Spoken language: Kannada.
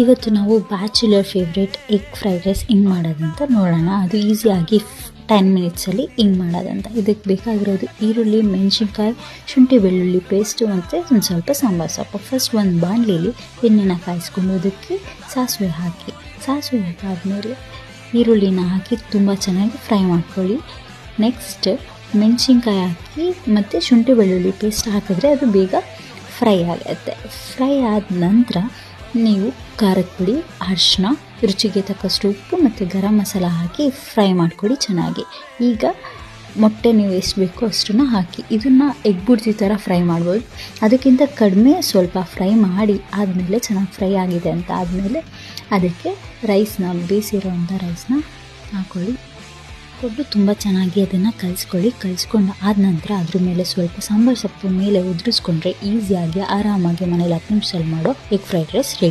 ಇವತ್ತು ನಾವು bachelor favourite egg fried rice ಹಿಂಗೆ ಮಾಡೋದಂತ ನೋಡೋಣ. ಅದು ಈಸಿಯಾಗಿ 10 ಮಿನಿಟ್ಸಲ್ಲಿ ಹಿಂಗೆ ಮಾಡೋದಂತ. ಇದಕ್ಕೆ ಬೇಕಾಗಿರೋದು ಈರುಳ್ಳಿ, ಮೆಣಸಿನ್ಕಾಯಿ, ಶುಂಠಿ ಬೆಳ್ಳುಳ್ಳಿ ಪೇಸ್ಟು ಮತ್ತು ಒಂದು ಸ್ವಲ್ಪ ಸಾಂಬಾರು ಸೊಪ್ಪು. ಫಸ್ಟ್ ಒಂದು ಬಾಣಲಿಲಿ ಎಣ್ಣೆನ ಕಾಯಿಸ್ಕೊಂಡು ಅದಕ್ಕೆ ಸಾಸಿವೆ ಹಾಕಾದ್ಮೇಲೆ ಈರುಳ್ಳಿನ ಹಾಕಿ ತುಂಬ ಚೆನ್ನಾಗಿ ಫ್ರೈ ಮಾಡ್ಕೊಳ್ಳಿ. ನೆಕ್ಸ್ಟ್ ಮೆಣಸಿನ್ಕಾಯಿ ಹಾಕಿ ಮತ್ತು ಶುಂಠಿ ಬೆಳ್ಳುಳ್ಳಿ ಪೇಸ್ಟ್ ಹಾಕಿದ್ರೆ ಅದು ಬೇಗ ಫ್ರೈ ಆಗುತ್ತೆ. ಫ್ರೈ ಆದ ನಂತರ ನೀವು ಖಾರದ ಪುಡಿ, ಅರಿಶಿನ, ರುಚಿಗೆ ತಕ್ಕಷ್ಟು ಉಪ್ಪು ಮತ್ತು ಗರಂ ಮಸಾಲ ಹಾಕಿ ಫ್ರೈ ಮಾಡ್ಕೊಳ್ಳಿ ಚೆನ್ನಾಗಿ. ಈಗ ಮೊಟ್ಟೆ ನೀವು ಎಷ್ಟು ಬೇಕೋ ಅಷ್ಟನ್ನು ಹಾಕಿ ಇದನ್ನು ಎಗ್ ಬುರ್ಜಿ ಥರ ಫ್ರೈ ಮಾಡ್ಬೋದು. ಅದಕ್ಕಿಂತ ಕಡಿಮೆ ಸ್ವಲ್ಪ ಫ್ರೈ ಮಾಡಿ ಆದಮೇಲೆ ಚೆನ್ನಾಗಿ ಫ್ರೈ ಆಗಿದೆ ಅಂತ ಆದಮೇಲೆ ಅದಕ್ಕೆ ಬೇಯಿಸಿರೋವಂಥ ರೈಸ್ನ ಹಾಕ್ಕೊಳ್ಳಿ. ಕೊಟ್ಟು ತುಂಬ ಚೆನ್ನಾಗಿ ಅದನ್ನು ಕಲಿಸ್ಕೊಂಡು ಆದ ನಂತರ ಅದ್ರ ಮೇಲೆ ಸ್ವಲ್ಪ ಸಾಂಬಾರು ಸೊಪ್ಪು ಮೇಲೆ ಉದುರಿಸ್ಕೊಂಡ್ರೆ ಈಸಿಯಾಗಿ ಆರಾಮಾಗಿ ಮನೇಲಿ 10 ನಿಮಿಷದಲ್ಲಿ ಮಾಡೋ ಎಗ್ ಫ್ರೈಡ್ ರೈಸ್ ರೆಡಿ.